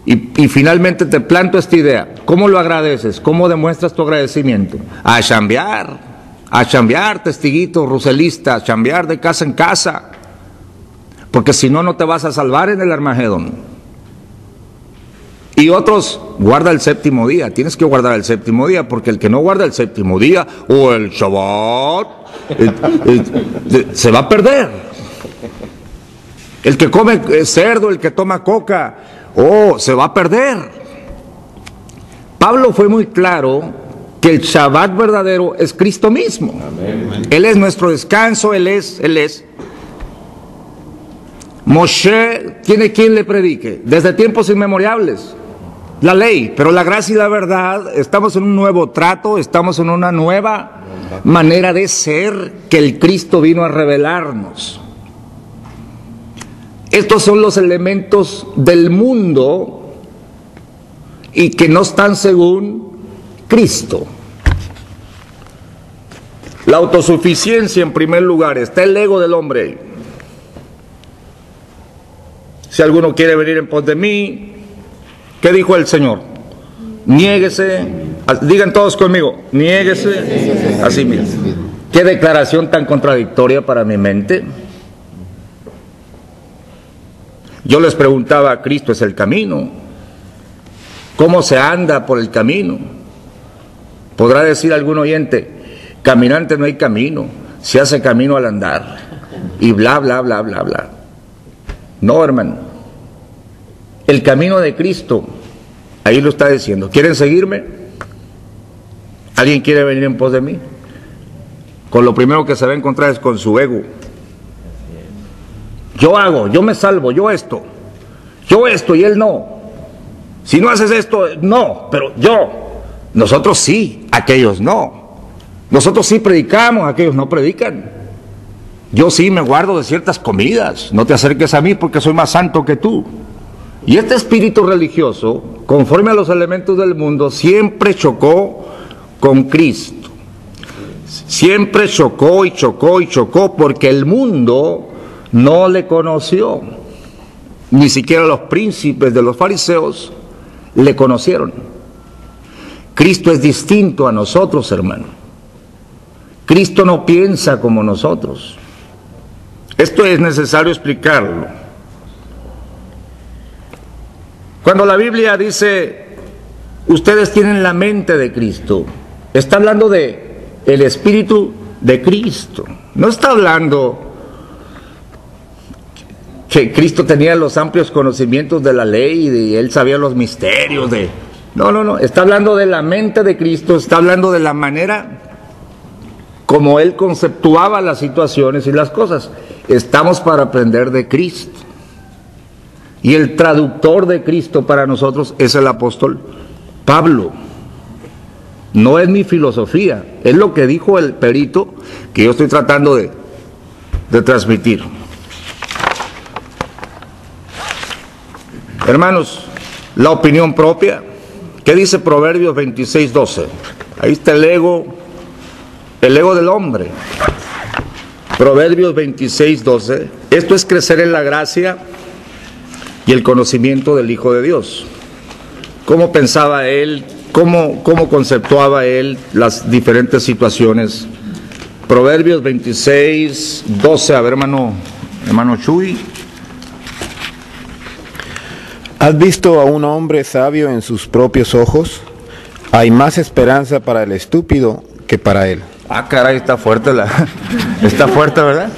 Y finalmente te planto esta idea. ¿Cómo lo agradeces? ¿Cómo demuestras tu agradecimiento? A chambear, testiguito, ruselista, a chambear de casa en casa. Porque si no, no te vas a salvar en el Armagedón. Y otros, guarda el séptimo día. Tienes que guardar el séptimo día, porque el que no guarda el séptimo día, o el Shabbat, se va a perder. El que come cerdo, el que toma coca, se va a perder. Pablo fue muy claro que el Shabbat verdadero es Cristo mismo. Amén. Él es nuestro descanso, Él es. Moshe tiene quien le predique, desde tiempos inmemoriales, la ley, pero la gracia y la verdad, estamos en un nuevo trato, estamos en una nueva manera de ser que el Cristo vino a revelarnos. Estos son los elementos del mundo y que no están según Cristo. La autosuficiencia en primer lugar, está el ego del hombre. Si alguno quiere venir en pos de mí, ¿qué dijo el Señor? Niéguese, digan todos conmigo, niéguese a sí mismo. Qué declaración tan contradictoria para mi mente. Yo les preguntaba, ¿Cristo es el camino? ¿Cómo se anda por el camino? Podrá decir algún oyente, caminante no hay camino, se hace camino al andar, y bla, bla, bla, bla, bla. No, hermano. El camino de Cristo, ahí lo está diciendo. ¿Quieren seguirme? ¿Alguien quiere venir en pos de mí? Con lo primero que se va a encontrar es con su ego. Yo hago, yo me salvo, yo esto y él no. Si no haces esto, no, pero yo. Nosotros sí, aquellos no. Nosotros sí predicamos, aquellos no predican. Yo sí me guardo de ciertas comidas, no te acerques a mí porque soy más santo que tú. Y este espíritu religioso, conforme a los elementos del mundo, siempre chocó con Cristo. Siempre chocó y chocó y chocó porque el mundo no le conoció. Ni siquiera los príncipes de los fariseos le conocieron. Cristo es distinto a nosotros, hermano. Cristo no piensa como nosotros. Esto es necesario explicarlo. Cuando la Biblia dice, ustedes tienen la mente de Cristo, está hablando de el Espíritu de Cristo. No está hablando que Cristo tenía los amplios conocimientos de la ley y él sabía los misterios de... No. Está hablando de la mente de Cristo, está hablando de la manera como él conceptuaba las situaciones y las cosas. Estamos para aprender de Cristo. Y el traductor de Cristo para nosotros es el apóstol Pablo. No es mi filosofía, es lo que dijo el perito que yo estoy tratando de transmitir. Hermanos, la opinión propia, ¿qué dice Proverbios 26:12? Ahí está el ego del hombre. Proverbios 26:12. Esto es crecer en la gracia y el conocimiento del Hijo de Dios. ¿Cómo pensaba él? ¿Cómo conceptuaba él las diferentes situaciones? Proverbios 26:12. A ver, hermano Chuy. ¿Has visto a un hombre sabio en sus propios ojos? Hay más esperanza para el estúpido que para él. Ah, caray, está fuerte, está fuerte, ¿verdad?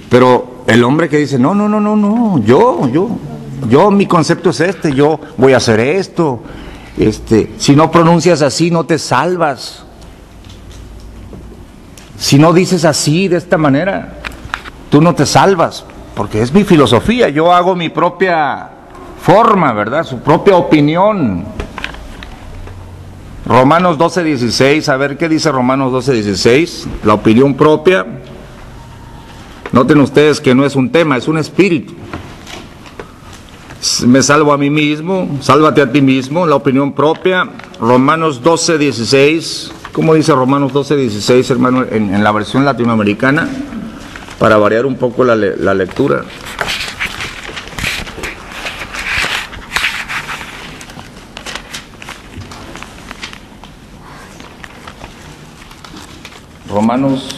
Pero el hombre que dice, no, yo, mi concepto es este, yo voy a hacer esto, si no pronuncias así no te salvas. Si no dices así, de esta manera, tú no te salvas, porque es mi filosofía, yo hago mi propia forma, ¿verdad? Su propia opinión. Romanos 12:16, a ver qué dice Romanos 12:16, la opinión propia. Noten ustedes que no es un tema, es un espíritu. Me salvo a mí mismo, sálvate a ti mismo, la opinión propia. Romanos 12:16, ¿cómo dice Romanos 12:16, hermano, en la versión latinoamericana? Para variar un poco la lectura. Romanos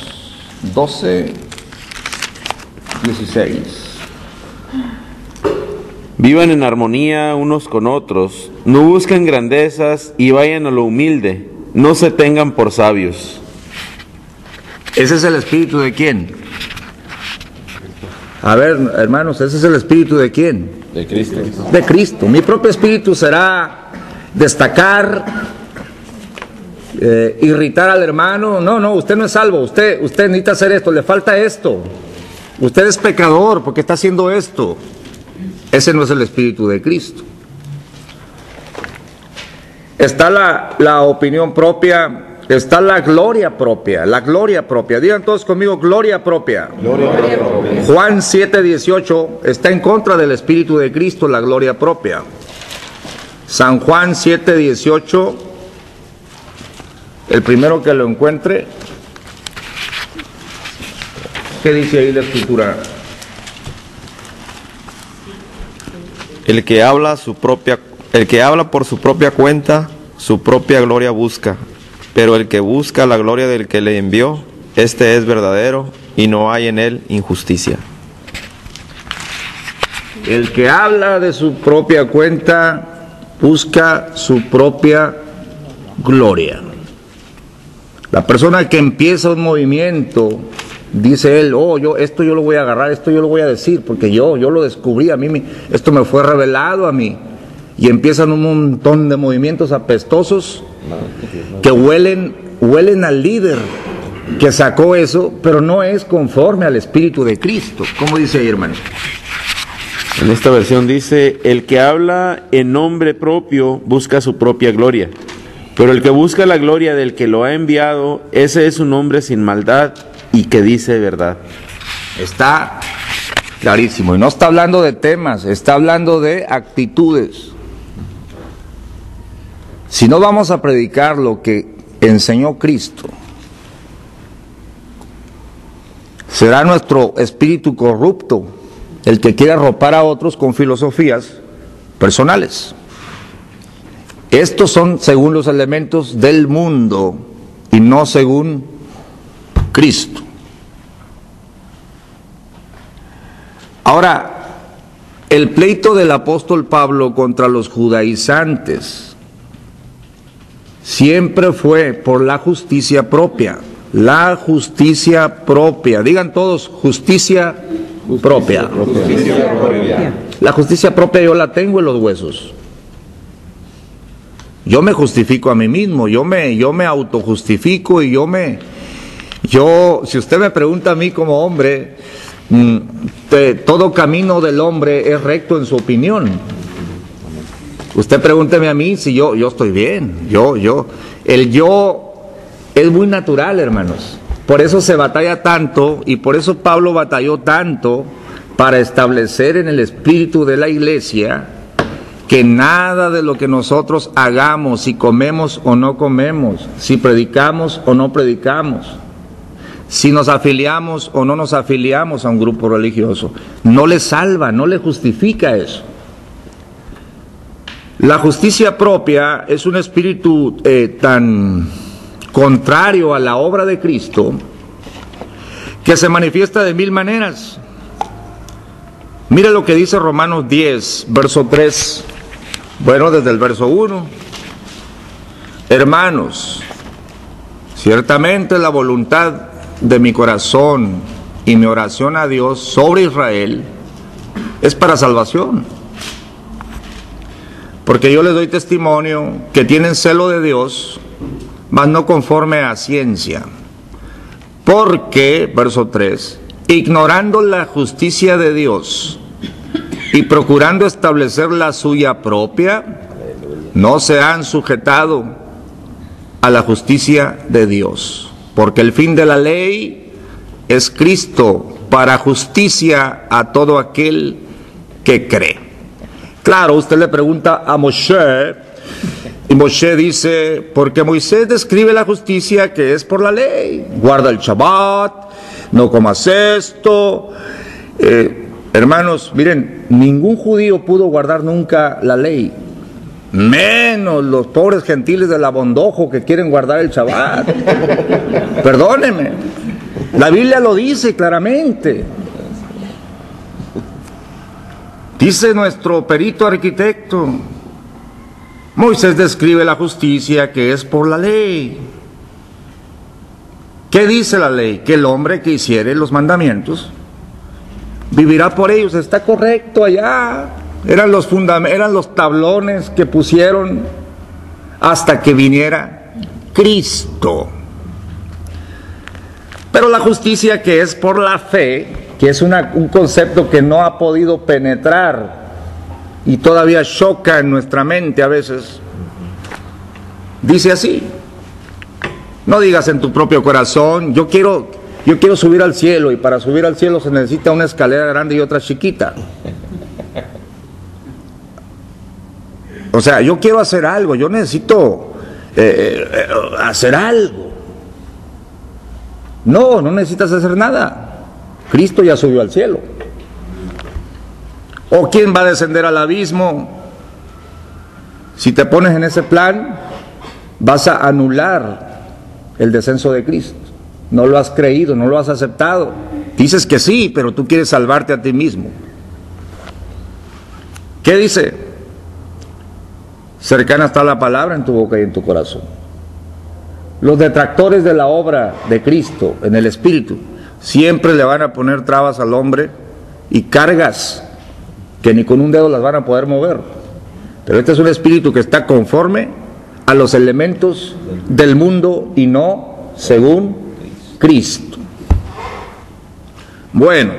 12, 16. Vivan en armonía unos con otros, no busquen grandezas y vayan a lo humilde, no se tengan por sabios. ¿Ese es el espíritu de quién? A ver, hermanos, ¿ese es el espíritu de quién? De Cristo. De Cristo. Mi propio espíritu será destacar, irritar al hermano. No, usted no es salvo, usted necesita hacer esto, le falta esto. Usted es pecador porque está haciendo esto. Ese no es el espíritu de Cristo. Está la opinión propia. Está la gloria propia, la gloria propia. Digan todos conmigo, gloria propia. Gloria propia. Juan 7:18 está en contra del Espíritu de Cristo, la gloria propia. San Juan 7:18, el primero que lo encuentre. ¿Qué dice ahí la Escritura? El que habla por su propia cuenta, su propia gloria busca. Pero el que busca la gloria del que le envió, este es verdadero y no hay en él injusticia. El que habla de su propia cuenta, busca su propia gloria. La persona que empieza un movimiento, dice él, esto yo lo voy a agarrar, esto yo lo voy a decir, porque yo lo descubrí, esto me fue revelado a mí. Y empiezan un montón de movimientos apestosos que huelen al líder que sacó eso, pero no es conforme al Espíritu de Cristo. ¿Cómo dice ahí, hermano? En esta versión dice, el que habla en nombre propio busca su propia gloria, pero el que busca la gloria del que lo ha enviado, ese es un hombre sin maldad y que dice verdad. Está clarísimo, y no está hablando de temas, está hablando de actitudes. Si no vamos a predicar lo que enseñó Cristo, será nuestro espíritu corrupto el que quiere arropar a otros con filosofías personales. Estos son según los elementos del mundo y no según Cristo. Ahora, el pleito del apóstol Pablo contra los judaizantes siempre fue por la justicia propia. La justicia propia. Digan todos, justicia propia. La justicia propia yo la tengo en los huesos. Yo me justifico a mí mismo, yo me autojustifico y si usted me pregunta a mí como hombre, todo camino del hombre es recto en su opinión. Usted pregúnteme a mí si yo estoy bien. El yo es muy natural, hermanos. Por eso se batalla tanto y por eso Pablo batalló tanto para establecer en el espíritu de la iglesia que nada de lo que nosotros hagamos, si comemos o no comemos, si predicamos o no predicamos, si nos afiliamos o no nos afiliamos a un grupo religioso, no le salva, no le justifica eso. La justicia propia es un espíritu tan contrario a la obra de Cristo que se manifiesta de mil maneras. Mira lo que dice Romanos 10, verso 3, bueno, desde el verso 1. Hermanos, ciertamente la voluntad de mi corazón y mi oración a Dios sobre Israel es para salvación. Porque yo les doy testimonio que tienen celo de Dios, mas no conforme a ciencia. Porque, verso 3, ignorando la justicia de Dios y procurando establecer la suya propia, no se han sujetado a la justicia de Dios. Porque el fin de la ley es Cristo para justicia a todo aquel que cree. Claro, usted le pregunta a Moshe, y Moshe dice, porque Moisés describe la justicia que es por la ley. Guarda el Shabbat, no comas esto. Hermanos, miren, ningún judío pudo guardar nunca la ley. Menos los pobres gentiles del Abondojo que quieren guardar el Shabbat. Perdóneme. La Biblia lo dice claramente. Dice nuestro perito arquitecto, Moisés describe la justicia que es por la ley. ¿Qué dice la ley? Que el hombre que hiciere los mandamientos vivirá por ellos. Está correcto allá. Eran los tablones que pusieron hasta que viniera Cristo. Pero la justicia que es por la fe, que es un concepto que no ha podido penetrar y todavía choca en nuestra mente a veces, dice así: no digas en tu propio corazón, yo quiero subir al cielo, y para subir al cielo se necesita una escalera grande y otra chiquita. O sea, yo quiero hacer algo, yo necesito hacer algo. No necesitas hacer nada. Cristo ya subió al cielo. ¿O quién va a descender al abismo? Si te pones en ese plan, vas a anular el descenso de Cristo. No lo has creído, no lo has aceptado. Dices que sí, pero tú quieres salvarte a ti mismo. ¿Qué dice? Cercana está la palabra en tu boca y en tu corazón. Los detractores de la obra de Cristo en el Espíritu siempre le van a poner trabas al hombre y cargas que ni con un dedo las van a poder mover. Pero este es un espíritu que está conforme a los elementos del mundo y no según Cristo. Bueno,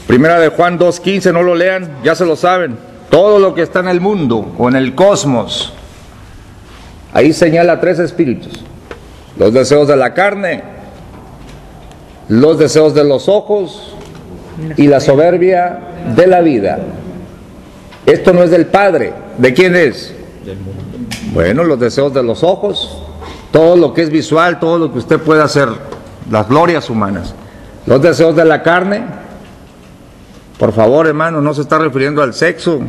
Primera de Juan 2:15, no lo lean, ya se lo saben. Todo lo que está en el mundo o en el cosmos, ahí señala tres espíritus: los deseos de la carne, los deseos de los ojos y la soberbia de la vida. Esto no es del Padre. ¿De quién es? Del mundo. Bueno, los deseos de los ojos, todo lo que es visual, todo lo que usted puede hacer, las glorias humanas. Los deseos de la carne, por favor, hermano, no se está refiriendo al sexo,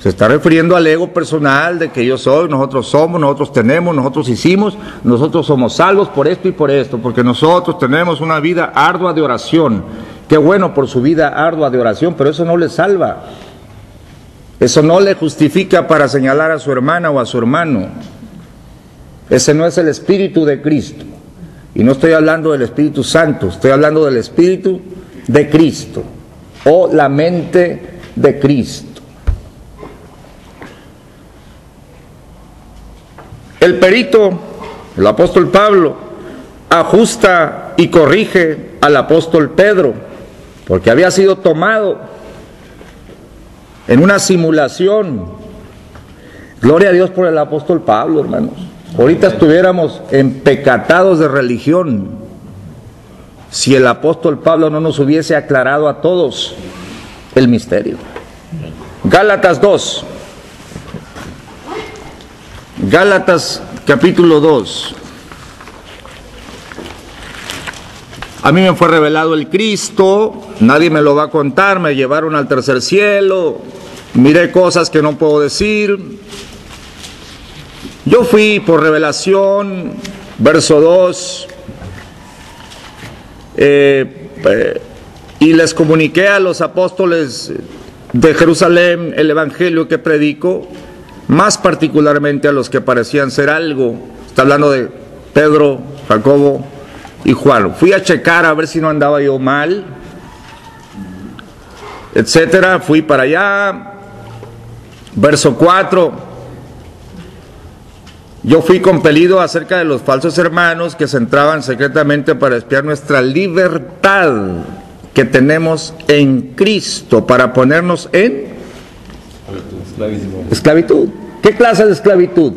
se está refiriendo al ego personal de que yo soy, nosotros somos, nosotros tenemos, nosotros hicimos, nosotros somos salvos por esto y por esto, porque nosotros tenemos una vida ardua de oración. Qué bueno por su vida ardua de oración, pero eso no le salva. Eso no le justifica para señalar a su hermana o a su hermano. Ese no es el Espíritu de Cristo. Y no estoy hablando del Espíritu Santo, estoy hablando del Espíritu de Cristo, o la mente de Cristo. El perito, el apóstol Pablo, ajusta y corrige al apóstol Pedro, porque había sido tomado en una simulación. Gloria a Dios por el apóstol Pablo, hermanos. Ahorita estuviéramos empecatados de religión si el apóstol Pablo no nos hubiese aclarado a todos el misterio. Gálatas 2. Gálatas capítulo 2. A mí me fue revelado el Cristo, nadie me lo va a contar, me llevaron al tercer cielo, miré cosas que no puedo decir. Yo fui por revelación, verso 2, y les comuniqué a los apóstoles de Jerusalén el evangelio que predico, más particularmente a los que parecían ser algo. Está hablando de Pedro, Jacobo y Juan. Fui a checar a ver si no andaba yo mal, etcétera. Fui para allá. Verso 4. Yo fui compelido acerca de los falsos hermanos que se entraban secretamente para espiar nuestra libertad que tenemos en Cristo, para ponernos en esclavitud. ¿Qué clase de esclavitud?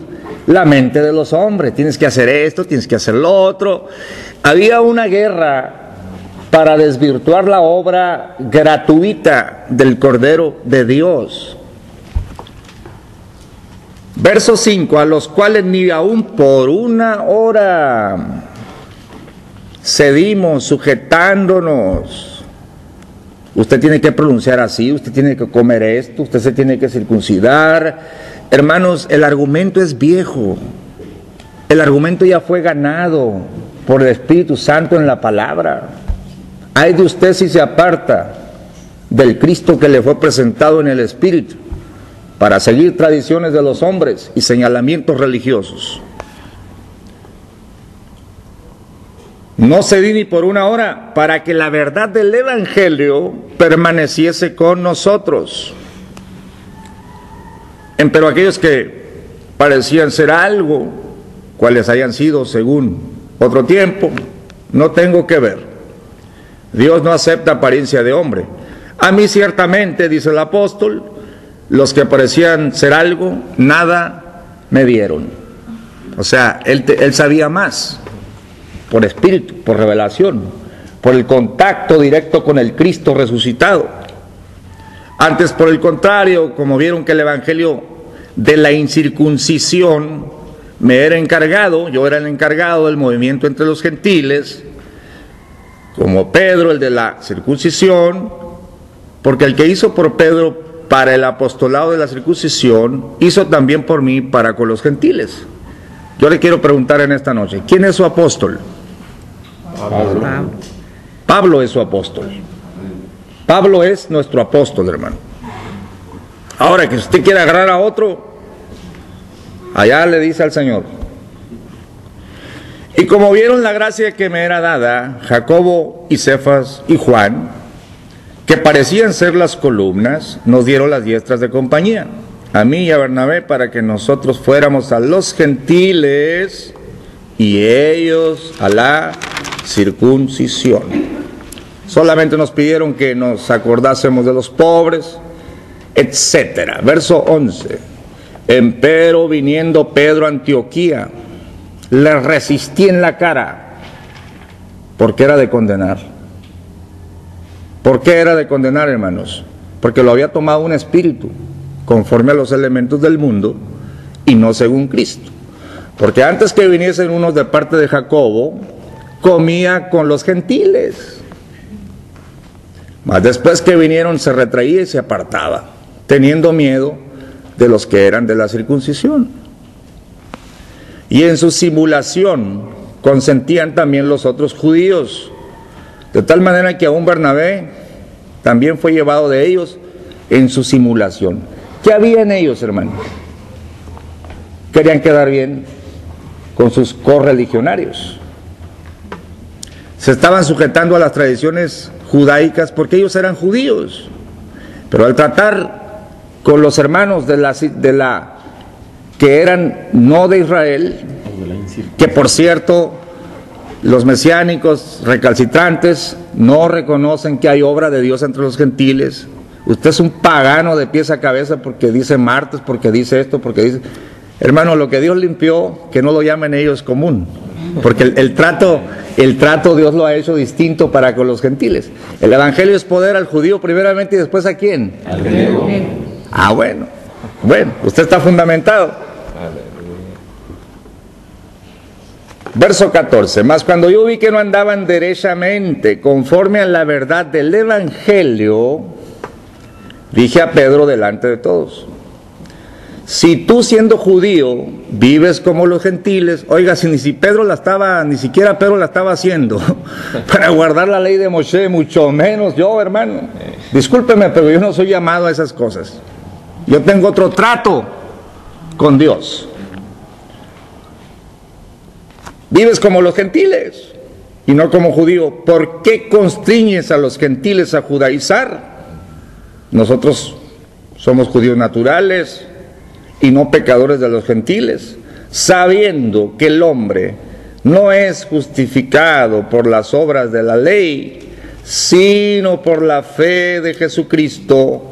La mente de los hombres. Tienes que hacer esto, tienes que hacer lo otro. Había una guerra para desvirtuar la obra gratuita del Cordero de Dios. Verso 5, a los cuales ni aún por una hora cedimos, sujetándonos usted tiene que pronunciar así, usted tiene que comer esto, usted se tiene que circuncidar. Hermanos, el argumento es viejo. El argumento ya fue ganado por el Espíritu Santo en la palabra. Ay de usted si se aparta del Cristo que le fue presentado en el Espíritu para seguir tradiciones de los hombres y señalamientos religiosos. No cedí ni por una hora para que la verdad del Evangelio permaneciese con nosotros. Pero aquellos que parecían ser algo, cuales hayan sido según otro tiempo, no tengo que ver. Dios no acepta apariencia de hombre. A mí ciertamente, dice el apóstol, los que parecían ser algo, nada me dieron. O sea, él sabía más, por espíritu, por revelación, por el contacto directo con el Cristo resucitado. Antes, por el contrario, como vieron que el evangelio de la incircuncisión me era encargado, yo era el encargado del movimiento entre los gentiles, como Pedro el de la circuncisión, porque el que hizo por Pedro para el apostolado de la circuncisión, hizo también por mí para con los gentiles. Yo le quiero preguntar en esta noche, ¿quién es su apóstol? Pablo. Pablo es su apóstol. Pablo es nuestro apóstol, hermano. Ahora, que si usted quiere agarrar a otro, allá le dice al Señor. Y como vieron la gracia que me era dada, Jacobo y Cefas y Juan, que parecían ser las columnas, nos dieron las diestras de compañía, a mí y a Bernabé, para que nosotros fuéramos a los gentiles y ellos a la circuncisión. Solamente nos pidieron que nos acordásemos de los pobres, etcétera. Verso 11. Empero viniendo Pedro a Antioquía, le resistí en la cara, porque era de condenar. ¿Por qué era de condenar, hermanos? Porque lo había tomado un espíritu, conforme a los elementos del mundo, y no según Cristo. Porque antes que viniesen unos de parte de Jacobo, comía con los gentiles. Mas después que vinieron se retraía y se apartaba, teniendo miedo de los que eran de la circuncisión. Y en su simulación consentían también los otros judíos, de tal manera que aún Bernabé también fue llevado de ellos en su simulación. ¿Qué había en ellos, hermanos? Querían quedar bien con sus correligionarios. Se estaban sujetando a las tradiciones judaicas porque ellos eran judíos, pero al tratar con los hermanos que eran no de Israel, que por cierto los mesiánicos recalcitrantes no reconocen que hay obra de Dios entre los gentiles. Usted es un pagano de pies a cabeza porque dice martes, porque dice esto, porque dice... Hermano, lo que Dios limpió, que no lo llamen ellos común, porque el trato Dios lo ha hecho distinto para con los gentiles. El evangelio es poder al judío primeramente y después ¿a quién? Al griego. Ah, bueno, usted está fundamentado. Verso 14, mas cuando yo vi que no andaban derechamente conforme a la verdad del evangelio, dije a Pedro delante de todos: si tú siendo judío vives como los gentiles, oiga, ni siquiera Pedro la estaba haciendo para guardar la ley de Moshe, mucho menos yo, hermano. Discúlpeme, pero yo no soy llamado a esas cosas. Yo tengo otro trato con Dios. Vives como los gentiles y no como judío. ¿Por qué constriñes a los gentiles a judaizar? Nosotros somos judíos naturales y no pecadores de los gentiles, sabiendo que el hombre no es justificado por las obras de la ley, sino por la fe de Jesucristo.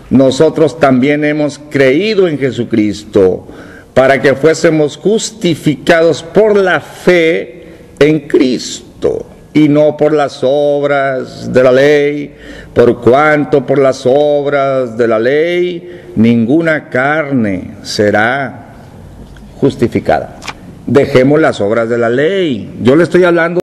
Nosotros también hemos creído en Jesucristo, para que fuésemos justificados por la fe en Cristo, y no por las obras de la ley, por cuanto por las obras de la ley ninguna carne será justificada. Dejemos las obras de la ley. Yo le estoy hablando